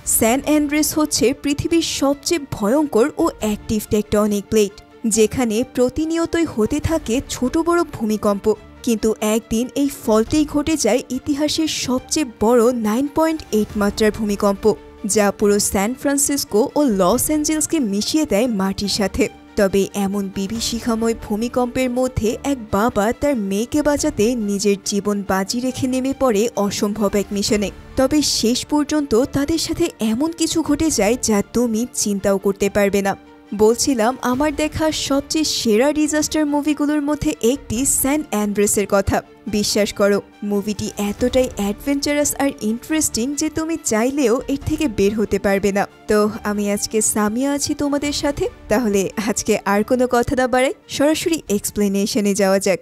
স্যান Andrés হচ্ছে পৃথিবীর সবচেয়ে ভয়ঙ্কর ও অ্যাক্টিভ টেকটনিক প্লেট, যেখানে প্রতিনিয়তই হতে থাকে ছোট বড় ভূমিকম্প। কিন্তু একদিন এই ফলতেই ঘটে যায় ইতিহাসের সবচেয়ে বড় 9.8 মাত্রার ভূমিকম্প, যা পুরো স্যান ফ্রান্সিসকো ও লস অ্যাঞ্জেলসকে মিশিয়ে দেয় মাটির সাথে। তবে এমন বিভীষিকাময় ভূমিকম্পের মধ্যে এক বাবা তার মেয়েকে বাঁচাতে নিজের জীবন বাজি রেখে নেমে পড়ে অসম্ভব এক মিশনে। তবে শেষ পর্যন্ত তাদের সাথে এমন কিছু ঘটে যায় যা তুমি চিন্তাও করতে পারবে না। বলছিলাম আমার দেখা সবচেয়ে সেরা ডিজাস্টার মুভিগুলোর মধ্যে একটি স্যান অ্যান্ড্রেসের কথা। বিশ্বাস করো, মুভিটি এতটাই অ্যাডভেঞ্চারাস আর ইন্টারেস্টিং যে তুমি চাইলেও এর থেকে বের হতে পারবে না। তো আমি আজকে সামিয়া আছি তোমাদের সাথে। তাহলে আজকে আর কোনো কথা না বাড়াই, সরাসরি এক্সপ্লেনেশনে যাওয়া যাক।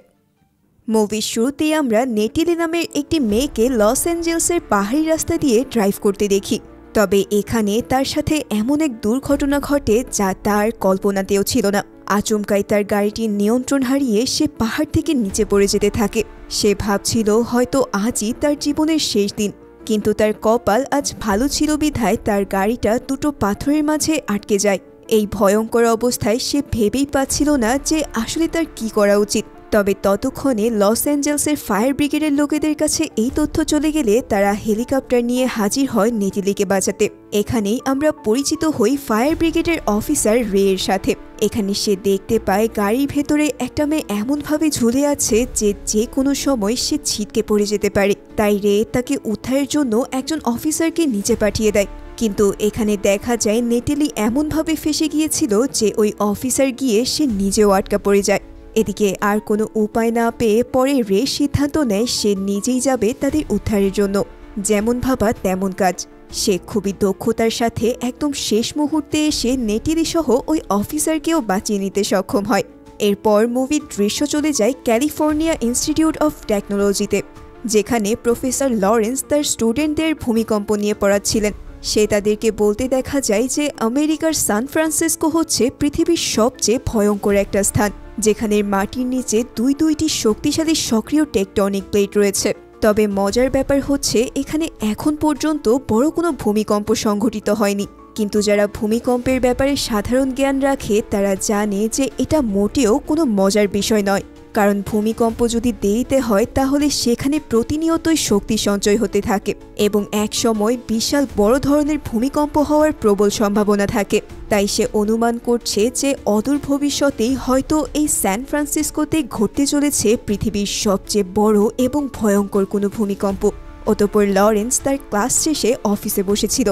মুভির শুরুতেই আমরা নেটিলি নামের একটি মেয়েকে লস অ্যাঞ্জেলসের পাহাড়ি রাস্তা দিয়ে ড্রাইভ করতে দেখি। তবে এখানে তার সাথে এমন এক দুর্ঘটনা ঘটে যা তার কল্পনাতেও ছিল না। আচমকাই তার গাড়িটির নিয়ন্ত্রণ হারিয়ে সে পাহাড় থেকে নিচে পড়ে যেতে থাকে। সে ভাবছিল হয়তো আজই তার জীবনের শেষ দিন, কিন্তু তার কপাল আজ ভালো ছিল বিধায় তার গাড়িটা দুটো পাথরের মাঝে আটকে যায়। এই ভয়ঙ্কর অবস্থায় সে ভেবেই পাচ্ছিল না যে আসলে তার কি করা উচিত। তবে ততক্ষণে লস অ্যাঞ্জেলসের ফায়ার ব্রিগেডের লোকেদের কাছে এই তথ্য চলে গেলে তারা হেলিকপ্টার নিয়ে হাজির হয় নেটিলিকে বাঁচাতে। এখানেই আমরা পরিচিত হই ফায়ার ব্রিগেডের অফিসার রে এর সাথে। এখানে সে দেখতে পায় গাড়ির ভেতরে একটা মেয়ে এমনভাবে ঝুলে আছে যে কোনো সময় সে ছিটকে পড়ে যেতে পারে। তাই রে তাকে উদ্ধারের জন্য একজন অফিসারকে নিচে পাঠিয়ে দেয়। কিন্তু এখানে দেখা যায় নেটিলি এমনভাবে ফেসে গিয়েছিল যে ওই অফিসার গিয়ে সে নিজেও আটকা পড়ে যায়। এদিকে আর কোনো উপায় না পেয়ে পরে রে সিদ্ধান্ত নেয় সে নিজেই যাবে তাদের উদ্ধারের জন্য। যেমন ভাবা তেমন কাজ। সে খুবই দক্ষতার সাথে একদম শেষ মুহূর্তে এসে নেটিলি সহ ওই অফিসারকেও বাঁচিয়ে নিতে সক্ষম হয়। এরপর মুভির দৃশ্য চলে যায় ক্যালিফোর্নিয়া ইনস্টিটিউট অফ টেকনোলজিতে, যেখানে প্রফেসর লরেন্স তার স্টুডেন্টদের ভূমিকম্প নিয়ে পড়াচ্ছিলেন। সে তাদেরকে বলতে দেখা যায় যে আমেরিকার সান ফ্রান্সিসকো হচ্ছে পৃথিবীর সবচেয়ে ভয়ঙ্কর একটা স্থান, যেখানে মাটির নিচে দুইটি শক্তিশালী সক্রিয় টেকটনিক প্লেট রয়েছে। তবে মজার ব্যাপার হচ্ছে এখানে এখন পর্যন্ত বড় কোনো ভূমিকম্প সংঘটিত হয়নি। কিন্তু যারা ভূমিকম্পের ব্যাপারে সাধারণ জ্ঞান রাখে তারা জানে যে এটা মোটেও কোনো মজার বিষয় নয়, কারণ ভূমিকম্প যদি দেরিতে হয় তাহলে সেখানে প্রতিনিয়তই শক্তি সঞ্চয় হতে থাকে এবং এক সময় বিশাল বড় ধরনের ভূমিকম্প হওয়ার প্রবল সম্ভাবনা থাকে। তাই সে অনুমান করছে যে অদূর ভবিষ্যতেই হয়তো এই স্যান ফ্রান্সিসকোতে ঘটতে চলেছে পৃথিবীর সবচেয়ে বড় এবং ভয়ঙ্কর কোনো ভূমিকম্প। অতঃপর লরেন্স তার ক্লাস শেষে অফিসে বসেছিল।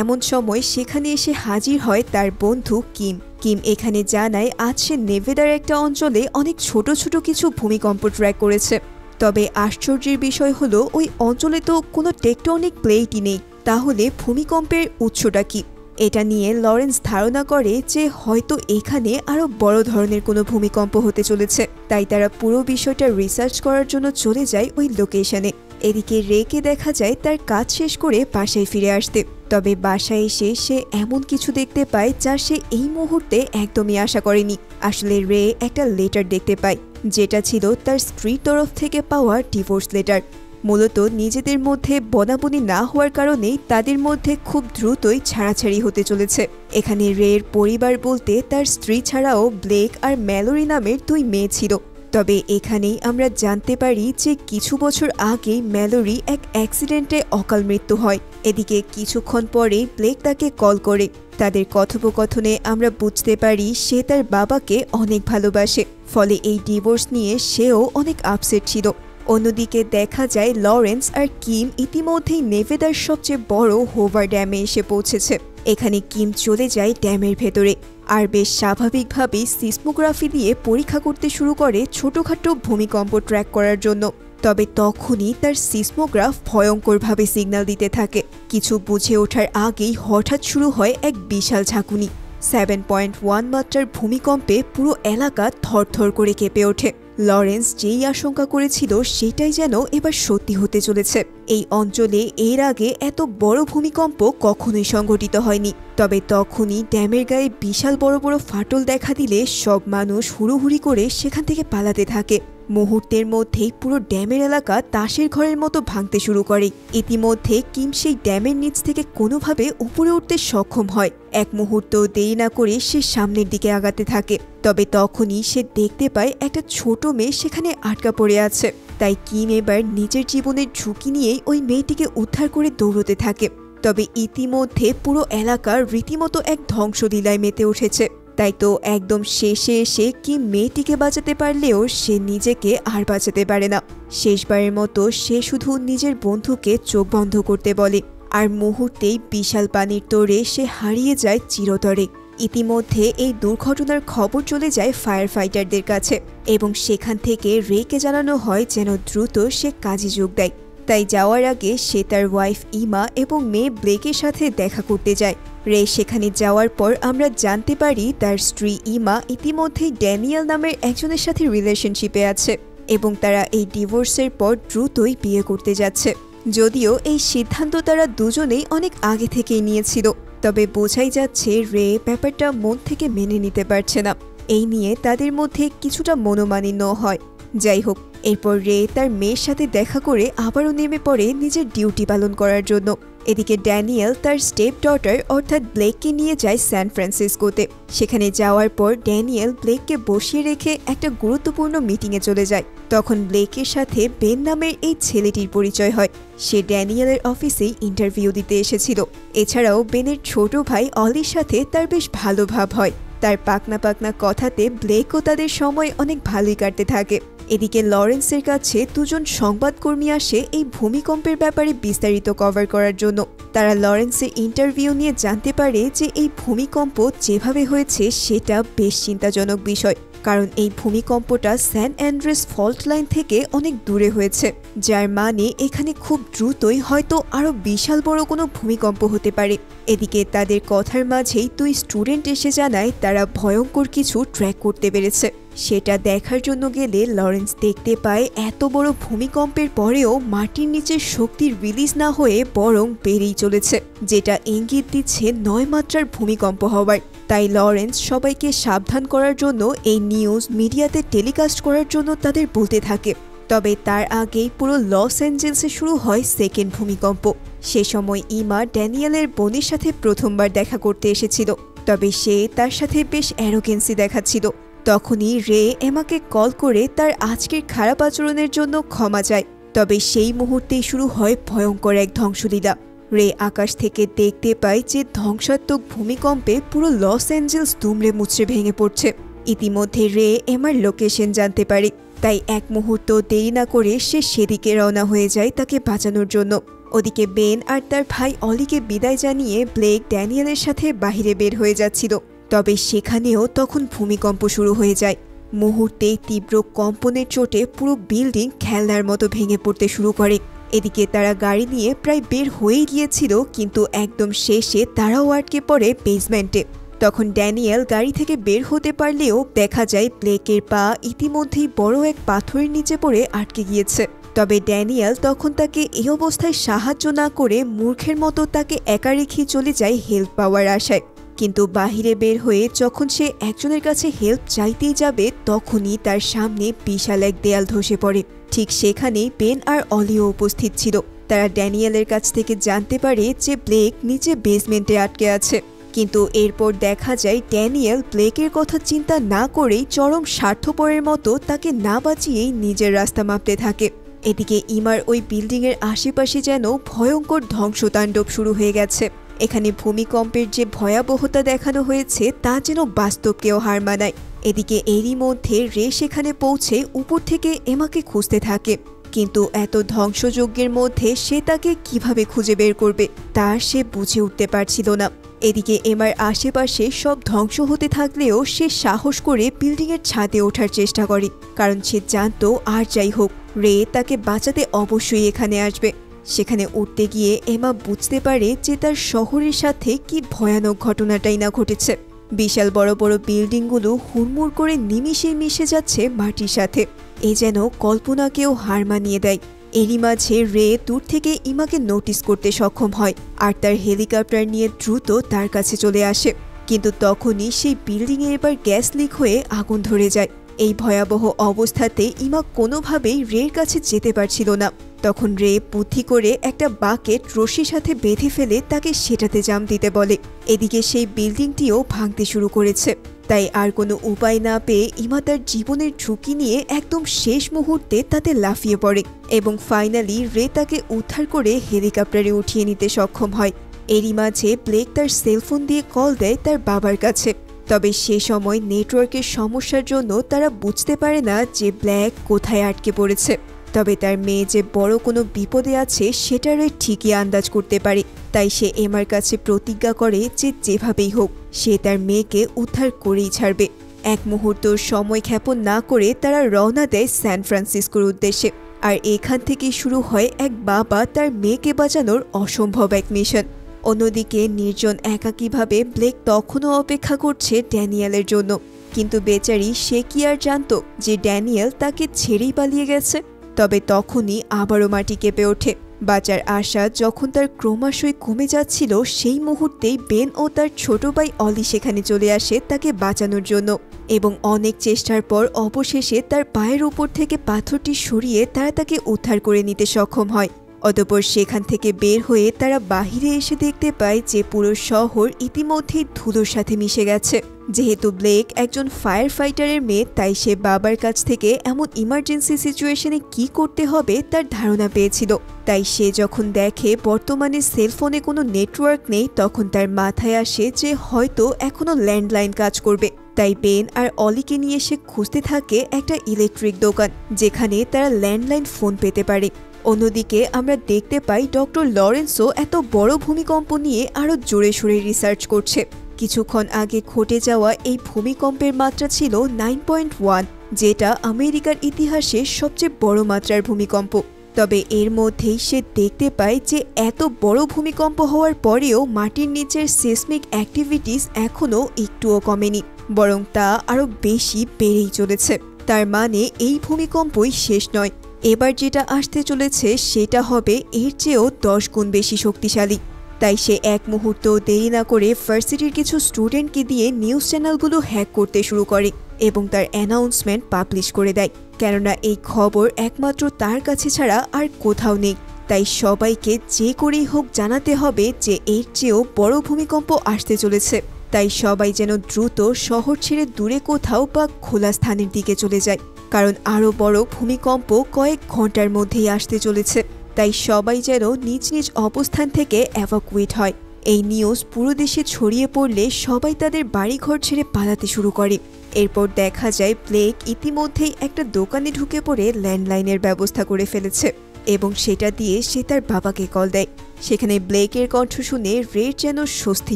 এমন সময় সেখানে এসে হাজির হয় তার বন্ধু কিম। কিম এখানে জানায় আজ সে নেভেদার একটা অঞ্চলে অনেক ছোট ছোট কিছু ভূমিকম্প ট্র্যাক করেছে। তবে আশ্চর্যের বিষয় হলো ওই অঞ্চলে তো কোনো টেকটনিক প্লেটই নেই। তাহলে ভূমিকম্পের উৎসটা কি? এটা নিয়ে লরেন্স ধারণা করে যে হয়তো এখানে আরো বড় ধরনের কোনো ভূমিকম্প হতে চলেছে। তাই তারা পুরো বিষয়টা রিসার্চ করার জন্য চলে যায় ওই লোকেশনে। এদিকে রেকে দেখা যায় তার কাজ শেষ করে বাসায় ফিরে আসতে। তবে বাসায় এসে সে এমন কিছু দেখতে পায় যা সে এই মুহূর্তে একদমই আশা করেনি। আসলে রে একটা লেটার দেখতে পায়, যেটা ছিল তার স্ত্রীর তরফ থেকে পাওয়া ডিভোর্স লেটার। মূলত নিজেদের মধ্যে বনাবনি না হওয়ার কারণেই তাদের মধ্যে খুব দ্রুতই ছাড়াছাড়ি হতে চলেছে। এখানে রের পরিবার বলতে তার স্ত্রী ছাড়াও ব্লেক আর ম্যালোরি নামের দুই মেয়ে ছিল। তবে এখানেই আমরা জানতে পারি যে কিছু বছর আগেই ম্যালোরি এক অ্যাক্সিডেন্টে অকাল মৃত্যু হয়। এদিকে কিছুক্ষণ পরেই ব্লেক তাকে কল করে। তাদের কথোপকথনে আমরা বুঝতে পারি সে তার বাবাকে অনেক ভালোবাসে, ফলে এই ডিভোর্স নিয়ে সেও অনেক আপসেট ছিল। অন্যদিকে দেখা যায় লরেন্স আর কিম ইতিমধ্যেই নেভেদার সবচেয়ে বড় হোভার ড্যামে এসে পৌঁছেছে। এখানে কিম চলে যায় ড্যামের ভেতরে আর বেশ স্বাভাবিকভাবেই সিসমোগ্রাফি দিয়ে পরীক্ষা করতে শুরু করে ছোটখাটো ভূমিকম্প ট্র্যাক করার জন্য। তবে তখনই তার সিসমোগ্রাফ ভয়ঙ্করভাবে সিগন্যাল দিতে থাকে। কিছু বুঝে ওঠার আগেই হঠাৎ শুরু হয় এক বিশাল ঝাঁকুনি। 7.1 মাত্রার ভূমিকম্পে পুরো এলাকা থরথর করে কেঁপে ওঠে। লরেন্স যেই আশঙ্কা করেছিল সেটাই যেন এবার সত্যি হতে চলেছে। এই অঞ্চলে এর আগে এত বড় ভূমিকম্প কখনোই সংঘটিত হয়নি। তবে তখনই ড্যামের গায়ে বিশাল বড় বড় ফাটল দেখা দিলে সব মানুষ হুড়োহুড়ি করে সেখান থেকে পালাতে থাকে। মুহূর্তের মধ্যেই পুরো ড্যামের এলাকা তাসের ঘরের মতো ভাঙতে শুরু করে। ইতিমধ্যে কিম সেই ড্যামের নিচ থেকে কোনোভাবে উপরে উঠতে সক্ষম হয়। এক মুহূর্ত দেরি না করে সে সামনের দিকে আগাতে থাকে। তবে তখনই সে দেখতে পায় একটা ছোট মেয়ে সেখানে আটকা পড়ে আছে। তাই কিম এবার নিজের জীবনের ঝুঁকি নিয়েই ওই মেয়েটিকে উদ্ধার করে দৌড়তে থাকে। তবে ইতিমধ্যে পুরো এলাকা রীতিমতো এক ধ্বংসলীলায় মেতে উঠেছে। তাই তো একদম শেষে এসে কিম মেয়েটিকে বাঁচাতে পারলেও সে নিজেকে আর বাঁচাতে পারে না। শেষবারের মতো সে শুধু নিজের বন্ধুকে চোখ বন্ধ করতে বলে, আর মুহূর্তেই বিশাল পানির তোড়ে সে হারিয়ে যায় চিরতরে। ইতিমধ্যে এই দুর্ঘটনার খবর চলে যায় ফায়ার ফাইটারদের কাছে এবং সেখান থেকে রেকে জানানো হয় যেন দ্রুত সে কাজে যোগ দেয়। তাই যাওয়ার আগে সে তার ওয়াইফ ইমা এবং মেয়ে ব্লেকের সাথে দেখা করতে যায়। রে সেখানে যাওয়ার পর আমরা জানতে পারি তার স্ত্রী ইমা ইতিমধ্যেই ড্যানিয়েল নামের একজনের সাথে রিলেশনশিপে আছে এবং তারা এই ডিভোর্সের পর দ্রুতই বিয়ে করতে যাচ্ছে। যদিও এই সিদ্ধান্ত তারা দুজনেই অনেক আগে থেকেই নিয়েছিল, তবে বোঝাই যাচ্ছে রে ব্যাপারটা মন থেকে মেনে নিতে পারছে না। এই নিয়ে তাদের মধ্যে কিছুটা মনোমালিন্য হয়। যাই হোক, এরপর রে তার মেয়ের সাথে দেখা করে আবারও নেমে পড়ে নিজের ডিউটি পালন করার জন্য। এদিকে ড্যানিয়েল তার স্টেপ ডটার অর্থাৎ ব্লেককে নিয়ে যায় স্যান ফ্রান্সিসকোতে। সেখানে যাওয়ার পর ড্যানিয়েল ব্লেককে বসিয়ে রেখে একটা গুরুত্বপূর্ণ মিটিংয়ে চলে যায়। তখন ব্লেকের সাথে বেন নামের এই ছেলেটির পরিচয় হয়। সে ড্যানিয়েলের অফিসেই ইন্টারভিউ দিতে এসেছিল। এছাড়াও বেনের ছোট ভাই অলির সাথে তার বেশ ভালো ভাব হয়। তার পাকনা পাকনা কথাতে ব্লেকও তাদের সময় অনেক ভালোই কাটতে থাকে। এদিকে লরেন্সের কাছে দুজন সংবাদকর্মী আসে এই ভূমিকম্পের ব্যাপারে বিস্তারিত কভার করার জন্য। তারা লরেন্সের ইন্টারভিউ নিয়ে জানতে পারে যে এই ভূমিকম্প যেভাবে হয়েছে সেটা বেশ চিন্তাজনক বিষয়, কারণ এই ভূমিকম্পটা স্যান অ্যান্ড্রেস ফল্ট লাইন থেকে অনেক দূরে হয়েছে, যার মানে এখানে খুব দ্রুতই হয়তো আরো বিশাল বড় কোনো ভূমিকম্প হতে পারে। এদিকে তাদের কথার মাঝেই দুই স্টুডেন্ট এসে জানায় তারা ভয়ঙ্কর কিছু ট্র্যাক করতে পেরেছে। সেটা দেখার জন্য গেলে লরেন্স দেখতে পায় এত বড় ভূমিকম্পের পরেও মাটির নিচের শক্তির রিলিজ না হয়ে বরং বেড়েই চলেছে, যেটা ইঙ্গিত দিচ্ছে 9 মাত্রার ভূমিকম্প হওয়ার। তাই লরেন্স সবাইকে সাবধান করার জন্য এই নিউজ মিডিয়াতে টেলিকাস্ট করার জন্য তাদের বলতে থাকে। তবে তার আগেই পুরো লস অ্যাঞ্জেলসে শুরু হয় সেকেন্ড ভূমিকম্প। সে সময় ইমা ড্যানিয়েলের বোনের সাথে প্রথমবার দেখা করতে এসেছিল, তবে সে তার সাথে বেশ অ্যারোগেন্সি দেখাচ্ছিল। তখনই রে এমাকে কল করে তার আজকের খারাপ আচরণের জন্য ক্ষমা চায়। তবে সেই মুহূর্তেই শুরু হয় ভয়ঙ্কর এক ধ্বংসলীলা। রে আকাশ থেকে দেখতে পায় যে ধ্বংসাত্মক ভূমিকম্পে পুরো লস অ্যাঞ্জেলস দুমড়ে মুচড়ে ভেঙে পড়ছে। ইতিমধ্যে রে এমার লোকেশন জানতে পারে, তাই এক মুহূর্ত দেরি না করে সে সেদিকে রওনা হয়ে যায় তাকে বাঁচানোর জন্য। ওদিকে বেন আর তার ভাই অলিকে বিদায় জানিয়ে ব্লেক ড্যানিয়েলের সাথে বাহিরে বের হয়ে যাচ্ছিল। তবে সেখানেও তখন ভূমিকম্প শুরু হয়ে যায়। মুহূর্তেই তীব্র কম্পনের চোটে পুরো বিল্ডিং খেলনার মতো ভেঙে পড়তে শুরু করে। এদিকে তারা গাড়ি নিয়ে প্রায় বের হয়ে গিয়েছিল, কিন্তু একদম শেষে তারাও আটকে পড়ে বেসমেন্টে। তখন ড্যানিয়েল গাড়ি থেকে বের হতে পারলেও দেখা যায় ব্লেকের পা ইতিমধ্যেই বড় এক পাথরের নিচে পড়ে আটকে গিয়েছে। তবে ড্যানিয়েল তখন তাকে এই অবস্থায় সাহায্য না করে মূর্খের মতো তাকে একা রেখে চলে যায় হেল্প পাওয়ার আশায়। কিন্তু বাহিরে বের হয়ে যখন সে একজনের কাছে হেল্প চাইতেই যাবে, তখনই তার সামনে বিশাল এক দেয়াল ধসে পড়ে। ঠিক সেখানেই বেন আর অলিও উপস্থিত ছিল। তারা ড্যানিয়েলের কাছ থেকে জানতে পারে যে ব্লেক নিচে বেসমেন্টে আটকে আছে। কিন্তু এরপর দেখা যায় ড্যানিয়েল ব্লেকের কথা চিন্তা না করেই চরম স্বার্থপরের মতো তাকে না বাঁচিয়েই নিজের রাস্তা মাপতে থাকে। এদিকে ইমার ওই বিল্ডিংয়ের আশেপাশে যেন ভয়ঙ্কর ধ্বংসতাণ্ডব শুরু হয়ে গেছে। এখানে ভূমিকম্পের যে ভয়াবহতা দেখানো হয়েছে তা যেন বাস্তবকেও হার মানায়। এদিকে এরই মধ্যে রে সেখানে পৌঁছে উপর থেকে এমাকে খুঁজতে থাকে, কিন্তু এত ধ্বংসযজ্ঞের মধ্যে সে তাকে কিভাবে খুঁজে বের করবে তা সে বুঝে উঠতে পারছিল না। এদিকে এমার আশেপাশে সব ধ্বংস হতে থাকলেও সে সাহস করে বিল্ডিংয়ের ছাদে ওঠার চেষ্টা করে, কারণ সে জানতো আর যাই হোক রে তাকে বাঁচাতে অবশ্যই এখানে আসবে। সেখানে উঠতে গিয়ে এমা বুঝতে পারে যে তার শহরের সাথে কি ভয়ানক ঘটনাটাই না ঘটেছে। বিশাল বড় বড় বিল্ডিংগুলো হুড়মুড় করে নিমিষে মিশে যাচ্ছে মাটির সাথে। এ যেন কল্পনাকেও হার মানিয়ে দেয়। এরই মাঝে রে দূর থেকে ইমাকে নোটিস করতে সক্ষম হয় আর তার হেলিকপ্টার নিয়ে দ্রুত তার কাছে চলে আসে। কিন্তু তখনই সেই বিল্ডিংয়ে এবার গ্যাস লিক হয়ে আগুন ধরে যায়। এই ভয়াবহ অবস্থাতে ইমা কোনোভাবেই রের কাছে যেতে পারছিল না। তখন রে বুদ্ধি করে একটা বাকেট রশির সাথে বেঁধে ফেলে তাকে সেটাতে জাম দিতে বলে। এদিকে সেই বিল্ডিংটিও ভাঙতে শুরু করেছে। তাই আর কোনো উপায় না পেয়ে ইমা তার জীবনের ঝুঁকি নিয়ে একদম শেষ মুহূর্তে তাতে লাফিয়ে পড়ে এবং ফাইনালি রে তাকে উদ্ধার করে হেলিকপ্টারে উঠিয়ে নিতে সক্ষম হয়। এরই মাঝে ব্লেক তার সেলফোন দিয়ে কল দেয় তার বাবার কাছে। তবে সে সময় নেটওয়ার্কের সমস্যার জন্য তারা বুঝতে পারে না যে ব্ল্যাক কোথায় আটকে পড়েছে। তবে তার মেয়ে যে বড় কোনো বিপদে আছে সেটা রে ঠিকই আন্দাজ করতে পারে। তাই সে এমার কাছে প্রতিজ্ঞা করে যে যেভাবেই হোক সে তার মেয়েকে উদ্ধার করেই ছাড়বে। এক মুহূর্ত সময় ক্ষেপণ না করে তারা রওনা দেয় স্যান ফ্রান্সিসকোর উদ্দেশ্যে। আর এখান থেকেই শুরু হয় এক বাবা তার মেয়েকে বাঁচানোর অসম্ভব এক মিশন। অন্যদিকে নির্জন একাকীভাবে ব্লেক তখনও অপেক্ষা করছে ড্যানিয়েলের জন্য। কিন্তু বেচারি সে কি আর জানত যে ড্যানিয়েল তাকে ছেড়েই পালিয়ে গেছে। তবে তখনই আবারও মাটি কেঁপে ওঠে। বাঁচার আশা যখন তার ক্রমশই কমে যাচ্ছিল সেই মুহূর্তেই বেন ও তার ছোট ভাই অলি সেখানে চলে আসে তাকে বাঁচানোর জন্য এবং অনেক চেষ্টার পর অবশেষে তার পায়ের উপর থেকে পাথরটি সরিয়ে তারা তাকে উদ্ধার করে নিতে সক্ষম হয়। অতঃপর সেখান থেকে বের হয়ে তারা বাহিরে এসে দেখতে পায় যে পুরো শহর ইতিমধ্যেই ধুলোর সাথে মিশে গেছে। যেহেতু ব্লেক একজন ফায়ার ফাইটারের মেয়ে তাই সে বাবার কাছ থেকে এমন ইমার্জেন্সি সিচুয়েশনে কি করতে হবে তার ধারণা পেয়েছিল। তাই সে যখন দেখে বর্তমানে সেলফোনে কোনো নেটওয়ার্ক নেই তখন তার মাথায় আসে যে হয়তো এখনো ল্যান্ডলাইন কাজ করবে। তাই বেন আর অলিকে নিয়ে সে খুঁজতে থাকে একটা ইলেকট্রিক দোকান যেখানে তারা ল্যান্ডলাইন ফোন পেতে পারে। অন্যদিকে আমরা দেখতে পাই ডক্টর লরেন্সও এত বড় ভূমিকম্প নিয়ে আরও জোরে সোরে রিসার্চ করছে। কিছুক্ষণ আগে ঘটে যাওয়া এই ভূমিকম্পের মাত্রা ছিল 9.1, যেটা আমেরিকার ইতিহাসে সবচেয়ে বড় মাত্রার ভূমিকম্প। তবে এর মধ্যেই সে দেখতে পায় যে এত বড় ভূমিকম্প হওয়ার পরেও মাটির নিচের সেসমিক অ্যাক্টিভিটিস এখনও একটুও কমেনি, বরং তা আরও বেশি বেড়েই চলেছে। তার মানে এই ভূমিকম্পই শেষ নয়, এবার যেটা আসতে চলেছে সেটা হবে এর চেয়েও 10 গুণ বেশি শক্তিশালী। তাই সে এক মুহূর্ত দেরি না করে ভার্সিটির কিছু স্টুডেন্টকে দিয়ে নিউজ চ্যানেলগুলো হ্যাক করতে শুরু করে এবং তার অ্যানাউন্সমেন্ট পাবলিশ করে দেয়। কেননা এই খবর একমাত্র তার কাছে ছাড়া আর কোথাও নেই। তাই সবাইকে যে করেই হোক জানাতে হবে যে এর চেয়েও বড় ভূমিকম্প আসতে চলেছে। তাই সবাই যেন দ্রুত শহর ছেড়ে দূরে কোথাও বা খোলা স্থানের দিকে চলে যায়, কারণ আরও বড় ভূমিকম্প কয়েক ঘন্টার মধ্যেই আসতে চলেছে। তাই সবাই যেন নিজ নিজ অবস্থান থেকে এভাকুয়েট হয়। এই নিউজ পুরো দেশে ছড়িয়ে পড়লে সবাই তাদের বাড়িঘর ছেড়ে পালাতে শুরু করে। এরপর দেখা যায় ব্লেক ইতিমধ্যেই একটা দোকানে ঢুকে পড়ে ল্যান্ডলাইনের ব্যবস্থা করে ফেলেছে এবং সেটা দিয়ে সে তার বাবাকে কল দেয়। সেখানে ব্লেকের কণ্ঠ শুনে রের যেন স্বস্তি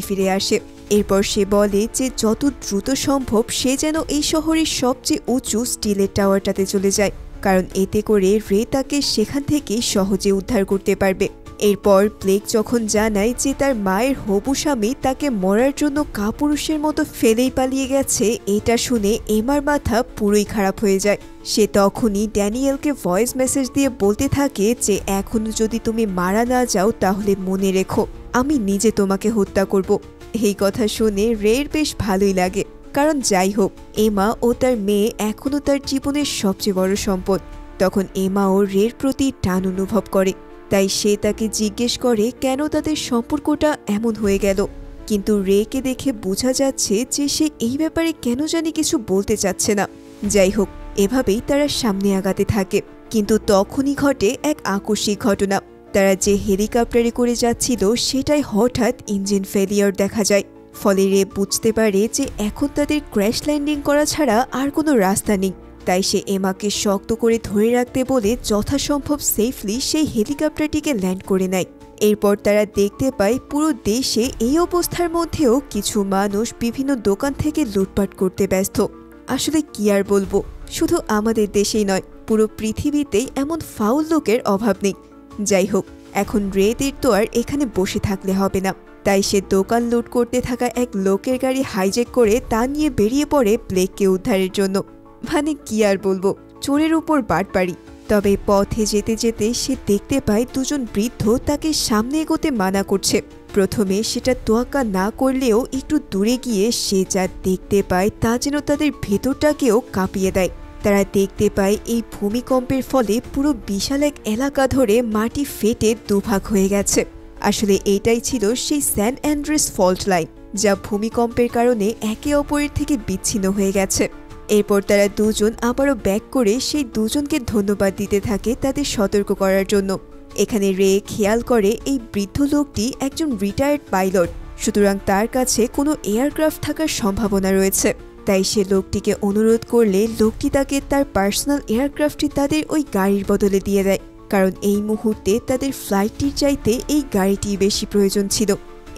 ফিরে আসে। এরপর সে বলে যে যত দ্রুত সম্ভব সে যেন এই শহরের সবচেয়ে উঁচু স্টিলের টাওয়ারটাতে চলে যায়, কারণ এতে করে রে তাকে সেখান থেকে সহজে উদ্ধার করতে পারবে। এরপর ব্লেক যখন জানায় যে তার মায়ের হবু স্বামী তাকে মরার জন্য কাপুরুষের মতো ফেলেই পালিয়ে গেছে, এটা শুনে এমার মাথা পুরোই খারাপ হয়ে যায়। সে তখনই ড্যানিয়েলকে ভয়েস মেসেজ দিয়ে বলতে থাকে যে এখনো যদি তুমি মারা না যাও তাহলে মনে রেখো আমি নিজে তোমাকে হত্যা করব। এই কথা শুনে রের বেশ ভালোই লাগে, কারণ যাই হোক এমা ও তার মেয়ে এখনও তার জীবনের সবচেয়ে বড় সম্পদ। তখন এমাও রের প্রতি টান অনুভব করে, তাই সে তাকে জিজ্ঞেস করে কেন তাদের সম্পর্কটা এমন হয়ে গেল। কিন্তু রেকে দেখে বোঝা যাচ্ছে যে সে এই ব্যাপারে কেন জানি কিছু বলতে চাচ্ছে না। যাই হোক এভাবেই তারা সামনে আগাতে থাকে। কিন্তু তখনই ঘটে এক আকস্মিক ঘটনা। তারা যে হেলিকপ্টারে করে যাচ্ছিল সেটাই হঠাৎ ইঞ্জিন ফেলিয়ার দেখা যায়। ফলে রে বুঝতে পারে যে এখন তাদের ক্র্যাশ ল্যান্ডিং করা ছাড়া আর কোনো রাস্তা নেই। তাই সে এমাকে শক্ত করে ধরে রাখতে বলে যথাসম্ভব সেফলি সেই হেলিকপ্টারটিকে ল্যান্ড করে নেয়। এরপর তারা দেখতে পায় পুরো দেশে এই অবস্থার মধ্যেও কিছু মানুষ বিভিন্ন দোকান থেকে লুটপাট করতে ব্যস্ত। আসলে কি আর বলবো, শুধু আমাদের দেশেই নয় পুরো পৃথিবীতেই এমন ফাউল লোকের অভাব নেই। যাই হোক এখন রেদের তো আর এখানে বসে থাকলে হবে না, তাই সে দোকান লুট করতে থাকা এক লোকের গাড়ি হাইজ্যাক করে তা নিয়ে বেরিয়ে পড়ে ব্লেককে উদ্ধারের জন্য। মানে কি আর বলবো, চোরের উপর বাটপাড়ি। তবে পথে যেতে যেতে সে দেখতে পায় দুজন বৃদ্ধ তাকে সামনে এগোতে মানা করছে। প্রথমে সেটা তোয়াক্কা না করলেও একটু দূরে গিয়ে সে যা দেখতে পায় তা যেন তাদের ভেতরটাকেও কাঁপিয়ে দেয়। তারা দেখতে পায় এই ভূমিকম্পের ফলে পুরো বিশাল এক এলাকা ধরে মাটি ফেটে দুভাগ হয়ে গেছে। আসলে এটাই ছিল সেই স্যান অ্যান্ড্রেস ফল্ট লাইন, যা ভূমিকম্পের কারণে একে অপরের থেকে বিচ্ছিন্ন হয়ে গেছে। এরপর তারা দুজন আবারও ব্যাক করে সেই দুজনকে ধন্যবাদ দিতে থাকে তাদের সতর্ক করার জন্য। এখানে রে খেয়াল করে এই বৃদ্ধ লোকটি একজন রিটায়ার্ড পাইলট, সুতরাং তার কাছে কোনো এয়ারক্রাফট থাকার সম্ভাবনা রয়েছে। তাই সে লোকটিকে অনুরোধ করলে লোকটি তাকে তার পার্সোনাল এয়ারক্রাফটটি তাদের ওই গাড়ির বদলে দিয়ে দেয়, কারণ এই মুহূর্তে তাদের ফ্লাইটটির চাইতে এই গাড়িটি বেশি প্রয়োজন ছিল।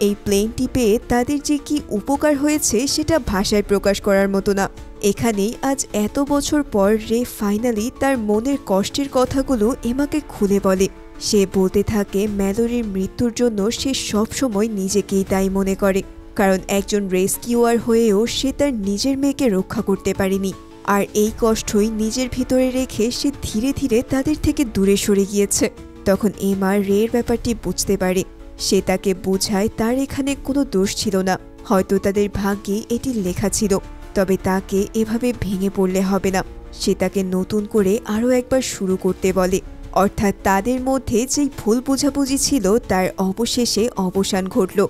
এই প্লেনটি পেয়ে তাদের যে কি উপকার হয়েছে সেটা ভাষায় প্রকাশ করার মতো না। এখানেই আজ এত বছর পর রে ফাইনালি তার মনের কষ্টের কথাগুলো এমাকে খুলে বলে। সে বলতে থাকে ম্যালোরির মৃত্যুর জন্য সে সবসময় নিজেকেই দায়ী মনে করে, কারণ একজন রেস্কিউয়ার হয়েও সে তার নিজের মেয়েকে রক্ষা করতে পারেনি। আর এই কষ্টই নিজের ভিতরে রেখে সে ধীরে ধীরে তাদের থেকে দূরে সরে গিয়েছে। তখন এমা রের ব্যাপারটি বুঝতে পারে। সে তাকে বোঝায় তার এখানে কোনো দোষ ছিল না, হয়তো তাদের ভাগ্যে এটি লেখা ছিল, তবে তাকে এভাবে ভেঙে পড়লে হবে না। সে তাকে নতুন করে আরও একবার শুরু করতে বলে, অর্থাৎ তাদের মধ্যে যেই ভুল বোঝাবুঝি ছিল তার অবশেষে অবসান ঘটল।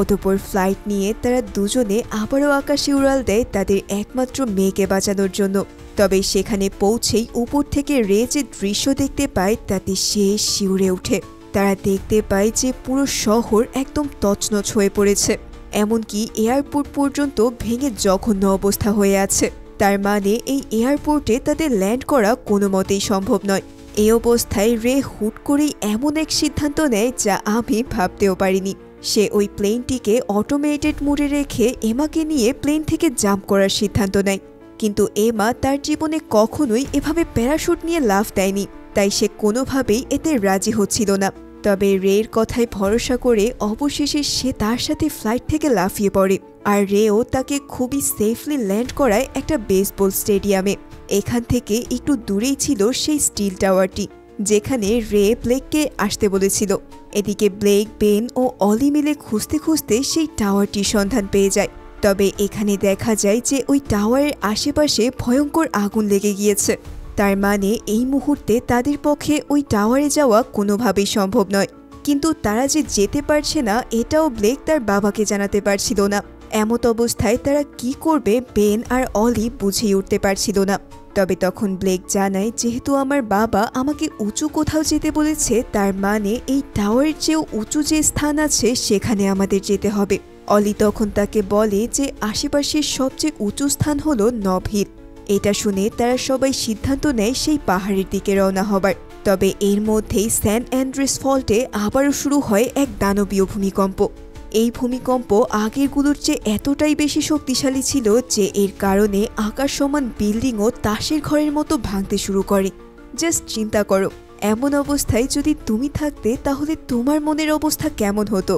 অতঃপর ফ্লাইট নিয়ে তারা দুজনে আবারও আকাশে উড়াল দেয় তাদের একমাত্র মেয়েকে বাঁচানোর জন্য। তবে সেখানে পৌঁছেই উপর থেকে রে যে দৃশ্য দেখতে পায় তাতে সে শিউরে ওঠে। তারা দেখতে পায় যে পুরো শহর একদম তছনছ হয়ে পড়েছে, এমনকি এয়ারপোর্ট পর্যন্ত ভেঙে জঘন্য অবস্থা হয়ে আছে। তার মানে এই এয়ারপোর্টে তাদের ল্যান্ড করা কোনো মতেই সম্ভব নয়। এই অবস্থায় রে হুট করেই এমন এক সিদ্ধান্ত নেয় যা আমি ভাবতেও পারিনি। সে ওই প্লেনটিকে অটোমেটেড মোডে রেখে এমাকে নিয়ে প্লেন থেকে জাম্প করার সিদ্ধান্ত নেয়। কিন্তু এমা তার জীবনে কখনোই এভাবে প্যারাশুট নিয়ে লাফ দেয়নি, তাই সে কোনোভাবেই এতে রাজি হচ্ছিল না। তবে রের কথায় ভরসা করে অবশেষে সে তার সাথে ফ্লাইট থেকে লাফিয়ে পড়ে, আর রেও তাকে খুবই সেফলি ল্যান্ড করায় একটা বেসবল স্টেডিয়ামে। এখান থেকে একটু দূরেই ছিল সেই স্টিল টাওয়ারটি, যেখানে রে ব্লেককে আসতে বলেছিল। এদিকে ব্লেক, বেন ও অলি মিলে খুঁজতে খুঁজতে সেই টাওয়ারটির সন্ধান পেয়ে যায়। তবে এখানে দেখা যায় যে ওই টাওয়ারের আশেপাশে ভয়ঙ্কর আগুন লেগে গিয়েছে। তার মানে এই মুহূর্তে তাদের পক্ষে ওই টাওয়ারে যাওয়া কোনোভাবেই সম্ভব নয়। কিন্তু তারা যে যেতে পারছে না এটাও ব্লেক তার বাবাকে জানাতে পারছিল না। এমত অবস্থায় তারা কি করবে বেন আর অলি বুঝেই উঠতে পারছিল না। তবে তখন ব্লেক জানায়, যেহেতু আমার বাবা আমাকে উঁচু কোথাও যেতে বলেছে, তার মানে এই টাওয়ারের চেয়েও উঁচু যে স্থান আছে সেখানে আমাদের যেতে হবে। অলি তখন তাকে বলে যে আশেপাশের সবচেয়ে উঁচু স্থান হলো নব হিল। এটা শুনে তারা সবাই সিদ্ধান্ত নেয় সেই পাহাড়ের দিকে রওনা হবার। তবে এর মধ্যেই স্যান অ্যান্ড্রেস ফল্টে আবারও শুরু হয় এক দানবীয় ভূমিকম্প। এই ভূমিকম্প আগেরগুলোর চেয়ে এতটাই বেশি শক্তিশালী ছিল যে এর কারণে আকাশ সমান বিল্ডিংও তাসের ঘরের মতো ভাঙতে শুরু করে। জাস্ট চিন্তা করো, এমন অবস্থায় যদি তুমি থাকতে তাহলে তোমার মনের অবস্থা কেমন হতো।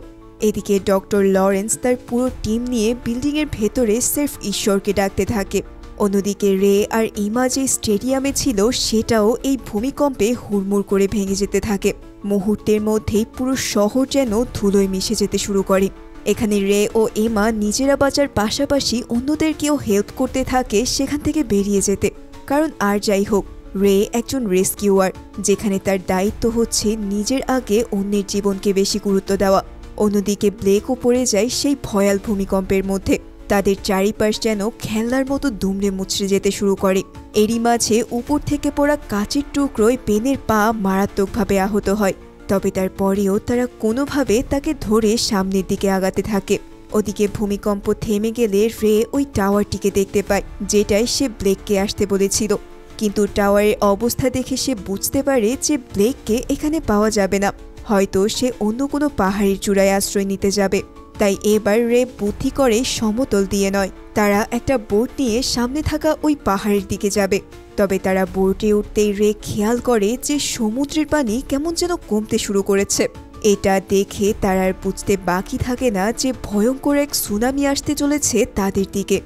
এদিকে ডক্টর লরেন্স তার পুরো টিম নিয়ে বিল্ডিংয়ের ভেতরে সির্ফ ঈশ্বরকে ডাকতে থাকে। অন্যদিকে রে আর ইমা যে স্টেডিয়ামে ছিল সেটাও এই ভূমিকম্পে হুড়মুড় করে ভেঙে যেতে থাকে। মুহূর্তের মধ্যেই পুরো শহর যেন ধুলোয় মিশে যেতে শুরু করে। এখানে রে ও এমা নিজেরা বাঁচার পাশাপাশি অন্যদেরকেও হেল্প করতে থাকে সেখান থেকে বেরিয়ে যেতে। কারণ আর যাই হোক, রে একজন রেস্কিউয়ার, যেখানে তার দায়িত্ব হচ্ছে নিজের আগে অন্যের জীবনকে বেশি গুরুত্ব দেওয়া। অন্যদিকে ব্লেকও পড়ে যায় সেই ভয়াল ভূমিকম্পের মধ্যে। তাদের চারিপাশ যেন খেলনার মতো দুমড়ে মুচড়ে যেতে শুরু করে। এরই মাঝে উপর থেকে পড়া কাচের টুকরোয় বেনের পা মারাত্মকভাবে আহত হয়। তবে তারপরেও তারা কোনোভাবে তাকে ধরে সামনের দিকে আগাতে থাকে। ওদিকে ভূমিকম্প থেমে গেলে রে ওই টাওয়ারটিকে দেখতে পায়, যেটাই সে ব্লেককে আসতে বলেছিল। কিন্তু টাওয়ারের অবস্থা দেখে সে বুঝতে পারে যে ব্লেককে এখানে পাওয়া যাবে না, হয়তো সে অন্য কোনো পাহাড়ের চূড়ায় আশ্রয় নিতে যাবে। তাই এবার রে বুদ্ধি করে সমতল দিয়ে নয়, তারা একটা বোট নিয়ে সামনে থাকা ওই পাহাড়ের দিকে যাবে। তবে তারা বোটে উঠতেই রে খেয়াল করে যে সমুদ্রের পানি কেমন যেন কমতে শুরু করেছে। এটা দেখে তার আর বুঝতে বাকি থাকে না যে ভয়ঙ্কর এক সুনামি আসতে চলেছে তাদের দিকে।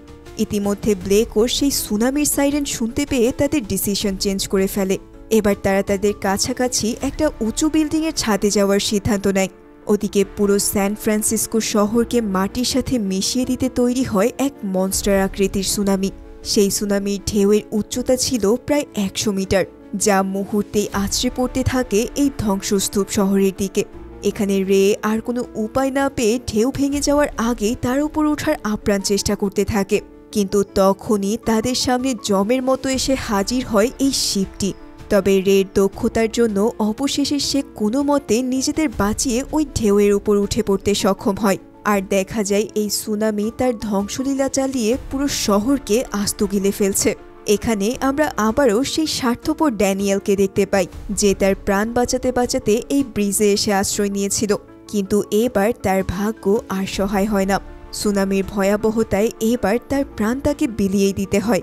ইতিমধ্যে ব্লেকও সেই সুনামির সাইরেন শুনতে পেয়ে তাদের ডিসিশন চেঞ্জ করে ফেলে। এবার তারা তাদের কাছাকাছি একটা উঁচু বিল্ডিংয়ের ছাদে যাওয়ার সিদ্ধান্ত নেয়। ওদিকে পুরো স্যান ফ্রান্সিসকো শহরকে মাটির সাথে মিশিয়ে দিতে তৈরি হয় এক মনস্টার আকৃতির সুনামি। সেই সুনামির ঢেউয়ের উচ্চতা ছিল প্রায় 100 মিটার, যা মুহূর্তেই আছড়ে পড়তে থাকে এই ধ্বংসস্তূপ শহরের দিকে। এখানে রে আর কোনো উপায় না পেয়ে ঢেউ ভেঙে যাওয়ার আগেই তার উপর ওঠার আপ্রাণ চেষ্টা করতে থাকে, কিন্তু তখনই তাদের সামনে জমের মতো এসে হাজির হয় এই শিপটি। তবে রের দক্ষতার জন্য অবশেষে সে কোনো মতে নিজেদের বাঁচিয়ে ওই ঢেউয়ের উপর উঠে পড়তে সক্ষম হয়। আর দেখা যায় এই সুনামি তার ধ্বংসলীলা চালিয়ে পুরো শহরকে আস্ত গিলে ফেলছে। এখানে আমরা আবারও সেই স্বার্থপর ড্যানিয়েলকে দেখতে পাই, যে তার প্রাণ বাঁচাতে বাঁচাতে এই ব্রিজে এসে আশ্রয় নিয়েছিল, কিন্তু এবার তার ভাগ্য আর সহায় হয় না। সুনামির ভয়াবহতায় এবার তার প্রাণ তাকে বিলিয়েই দিতে হয়।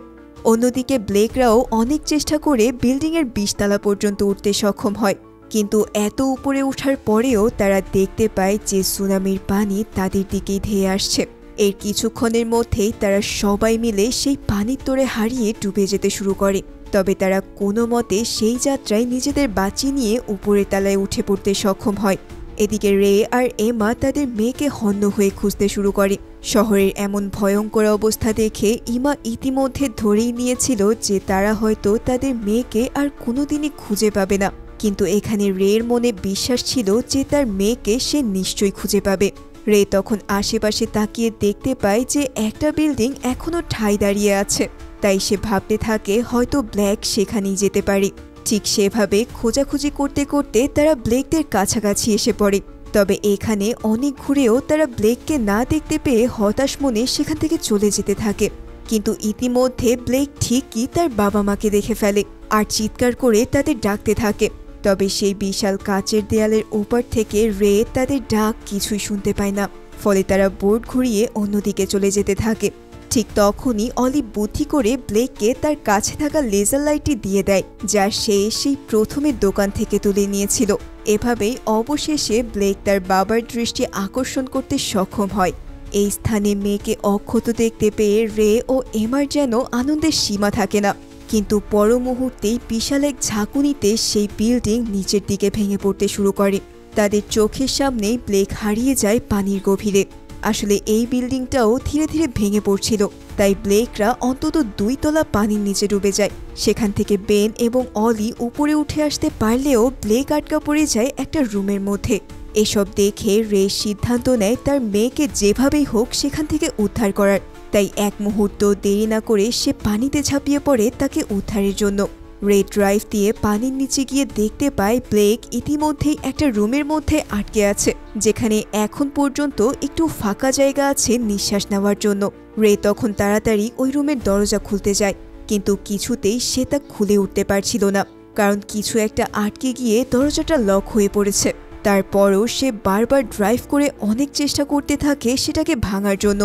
অন্যদিকে ব্লেকরাও অনেক চেষ্টা করে বিল্ডিংয়ের 20 তলা পর্যন্ত উঠতে সক্ষম হয়, কিন্তু এত উপরে ওঠার পরেও তারা দেখতে পায় যে সুনামির পানি তাদের দিকেই ধেয়ে আসছে। এর কিছুক্ষণের মধ্যেই তারা সবাই মিলে সেই পানির তোড়ে হারিয়ে ডুবে যেতে শুরু করে। তবে তারা কোনো মতে সেই যাত্রায় নিজেদের বাঁচিয়ে নিয়ে উপরের তলায় উঠে পড়তে সক্ষম হয়। এদিকে রে আর এমা তাদের মেয়েকে হন্য হয়ে খুঁজতে শুরু করে। শহরের এমন ভয়ঙ্কর অবস্থা দেখে ইমা ইতিমধ্যে ধরেই নিয়েছিল যে তারা হয়তো তাদের মেয়েকে আর কোনোদিনই খুঁজে পাবে না, কিন্তু এখানে রের মনে বিশ্বাস ছিল যে তার মেয়েকে সে নিশ্চয়ই খুঁজে পাবে। রে তখন আশেপাশে তাকিয়ে দেখতে পায় যে একটা বিল্ডিং এখনো ঠাঁই দাঁড়িয়ে আছে, তাই সে ভাবতে থাকে হয়তো ব্ল্যাক সেখানেই যেতে পারে। ঠিক সেভাবে খোঁজাখুঁজি করতে করতে তারা ব্লেকদের কাছাকাছি এসে পড়ে। তবে এখানে অনেক ঘুরেও তারা ব্লেককে না দেখতে পেয়ে হতাশ মনে সেখান থেকে চলে যেতে থাকে, কিন্তু ইতিমধ্যে ব্লেক ঠিকই তার বাবা মাকে দেখে ফেলে আর চিৎকার করে তাদের ডাকতে থাকে। তবে সেই বিশাল কাচের দেয়ালের ওপার থেকে রে তাদের ডাক কিছুই শুনতে পায় না, ফলে তারা বোর্ড ঘুরিয়ে অন্যদিকে চলে যেতে থাকে। ঠিক তখনই অলি বুদ্ধি করে ব্লেককে তার কাছে থাকা লেজার লাইটটি দিয়ে দেয়, যা সে সেই প্রথমের দোকান থেকে তুলে নিয়েছিল। এভাবেই অবশেষে ব্লেক তার বাবার দৃষ্টি আকর্ষণ করতে সক্ষম হয়। এই স্থানে মেয়েকে অক্ষত দেখতে পেয়ে রে ও এমার যেন আনন্দের সীমা থাকে না, কিন্তু পর মুহূর্তেই বিশাল এক ঝাঁকুনিতে সেই বিল্ডিং নিচের দিকে ভেঙে পড়তে শুরু করে। তাদের চোখের সামনেই ব্লেক হারিয়ে যায় পানির গভীরে। আসলে এই বিল্ডিংটাও ধীরে ধীরে ভেঙে পড়ছিল, তাই ব্লেকরা অন্তত 2 তলা পানির নিচে ডুবে যায়। সেখান থেকে বেন এবং অলি উপরে উঠে আসতে পারলেও ব্লেক আটকা পড়ে যায় একটা রুমের মধ্যে। এসব দেখে রে সিদ্ধান্ত নেয় তার মেয়েকে যেভাবেই হোক সেখান থেকে উদ্ধার করার, তাই এক মুহূর্ত দেরি না করে সে পানিতে ঝাঁপিয়ে পড়ে তাকে উদ্ধারের জন্য। রে ড্রাইভ দিয়ে পানির নিচে গিয়ে দেখতে পায় ব্লেক ইতিমধ্যেই একটা রুমের মধ্যে আটকে আছে, যেখানে এখন পর্যন্ত একটু ফাঁকা জায়গা আছে নিঃশ্বাস নেওয়ার জন্য। রে তখন তাড়াতাড়ি ওই রুমের দরজা খুলতে যায়, কিন্তু কিছুতেই সে তা খুলে উঠতে পারছিল না, কারণ কিছু একটা আটকে গিয়ে দরজাটা লক হয়ে পড়েছে। তারপরও সে বারবার ড্রাইভ করে অনেক চেষ্টা করতে থাকে সেটাকে ভাঙার জন্য,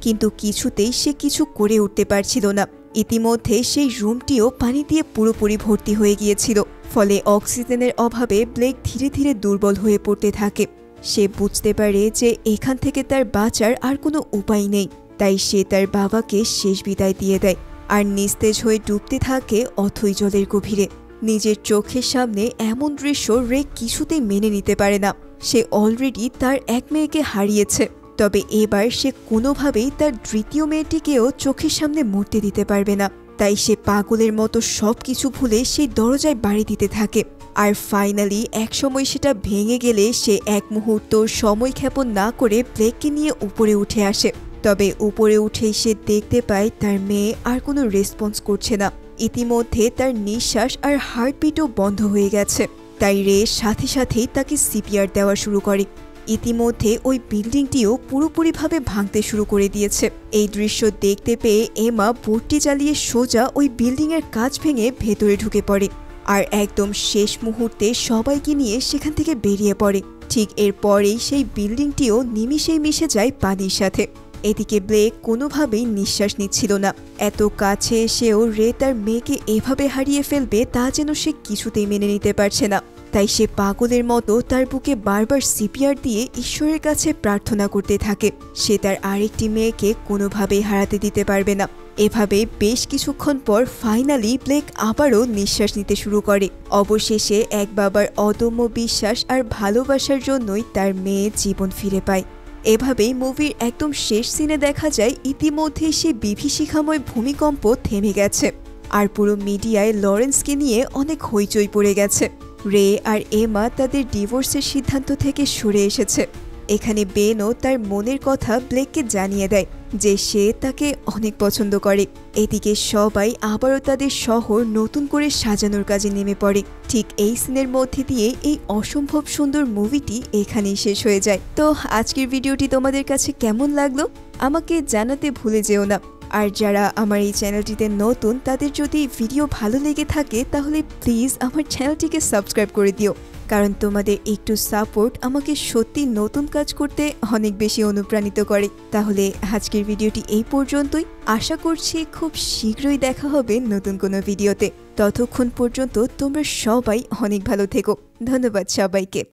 কিন্তু কিছুতেই সে কিছু করে উঠতে পারছিল না। ইতিমধ্যে সেই রুমটিও পানি দিয়ে পুরোপুরি ভর্তি হয়ে গিয়েছিল, ফলে অক্সিজেনের অভাবে ব্লেক ধীরে ধীরে দুর্বল হয়ে পড়তে থাকে। সে বুঝতে পারে যে এখান থেকে তার বাঁচার আর কোনো উপায় নেই, তাই সে তার বাবাকে শেষ বিদায় দিয়ে দেয় আর নিস্তেজ হয়ে ডুবতে থাকে অথই জলের গভীরে। নিজের চোখের সামনে এমন দৃশ্য রে কিছুতেই মেনে নিতে পারে না। সে অলরেডি তার এক মেয়েকে হারিয়েছে, তবে এবার সে কোনোভাবেই তার দ্বিতীয় মেয়েটিকেও চোখের সামনে মরতে দিতে পারবে না। তাই সে পাগলের মতো সবকিছু ভুলে সেই দরজায় বাড়ি দিতে থাকে। আর ফাইনালি একসময় সেটা ভেঙে গেলে সে এক মুহূর্ত সময় ক্ষেপণ না করে ব্লেককে নিয়ে উপরে উঠে আসে। তবে উপরে উঠেই সে দেখতে পায় তার মেয়ে আর কোনো রেসপন্স করছে না। ইতিমধ্যে তার নিঃশ্বাস আর হার্টবিটও বন্ধ হয়ে গেছে, তাই রে সাথে সাথেই তাকে সিপিআর দেওয়া শুরু করে। ইতিমধ্যে ওই বিল্ডিংটিও পুরোপুরিভাবে ভাঙতে শুরু করে দিয়েছে। এই দৃশ্য দেখতে পেয়ে এমা বোটটি চালিয়ে সোজা ওই বিল্ডিংয়ের কাঁচ ভেঙে ভেতরে ঢুকে পড়ে আর একদম শেষ মুহূর্তে সবাইকে নিয়ে সেখান থেকে বেরিয়ে পড়ে। ঠিক এরপরেই সেই বিল্ডিংটিও নিমিষেই মিশে যায় পানির সাথে। এদিকে ব্লেক কোনোভাবেই নিঃশ্বাস নিচ্ছিল না। এত কাছে এসেও রে তার মেয়েকে এভাবে হারিয়ে ফেলবে তা যেন সে কিছুতেই মেনে নিতে পারছে না। তাই সে পাগলের মতো তার বুকে বারবার সিপিআর দিয়ে ঈশ্বরের কাছে প্রার্থনা করতে থাকে সে তার আরেকটি মেয়েকে কোনোভাবেই হারাতে দিতে পারবে না। এভাবে বেশ কিছুক্ষণ পর ফাইনালি ব্লেক আবারও নিঃশ্বাস নিতে শুরু করে। অবশেষে এক বাবার অদম্য বিশ্বাস আর ভালোবাসার জন্যই তার মেয়ে জীবন ফিরে পায়। এভাবেই মুভির একদম শেষ সিনে দেখা যায় ইতিমধ্যে সে বিভীষিকাময় ভূমিকম্প থেমে গেছে আর পুরো মিডিয়ায় লরেন্সকে নিয়ে অনেক হইচই পড়ে গেছে। রে আর এমা তাদের ডিভোর্সের সিদ্ধান্ত থেকে সরে এসেছে। এখানে বেনও তার মনের কথা ব্লেককে জানিয়ে দেয় যে সে তাকে অনেক পছন্দ করে। এদিকে সবাই আবারও তাদের শহর নতুন করে সাজানোর কাজে নেমে পড়ে। ঠিক এই সিনের মধ্যে দিয়ে এই অসম্ভব সুন্দর মুভিটি এখানেই শেষ হয়ে যায়। তো আজকের ভিডিওটি তোমাদের কাছে কেমন লাগলো আমাকে জানাতে ভুলে যেও না। আর যারা আমার এই চ্যানেলটিতে নতুন তাদের যদি ভিডিও ভালো লেগে থাকে তাহলে প্লিজ আমার চ্যানেলটিকে সাবস্ক্রাইব করে দিও, কারণ তোমাদের একটু সাপোর্ট আমাকে সত্যি নতুন কাজ করতে অনেক বেশি অনুপ্রাণিত করে। তাহলে আজকের ভিডিওটি এই পর্যন্তই। আশা করছি খুব শীঘ্রই দেখা হবে নতুন কোনো ভিডিওতে। ততক্ষণ পর্যন্ত তোমরা সবাই অনেক ভালো থেকো। ধন্যবাদ সবাইকে।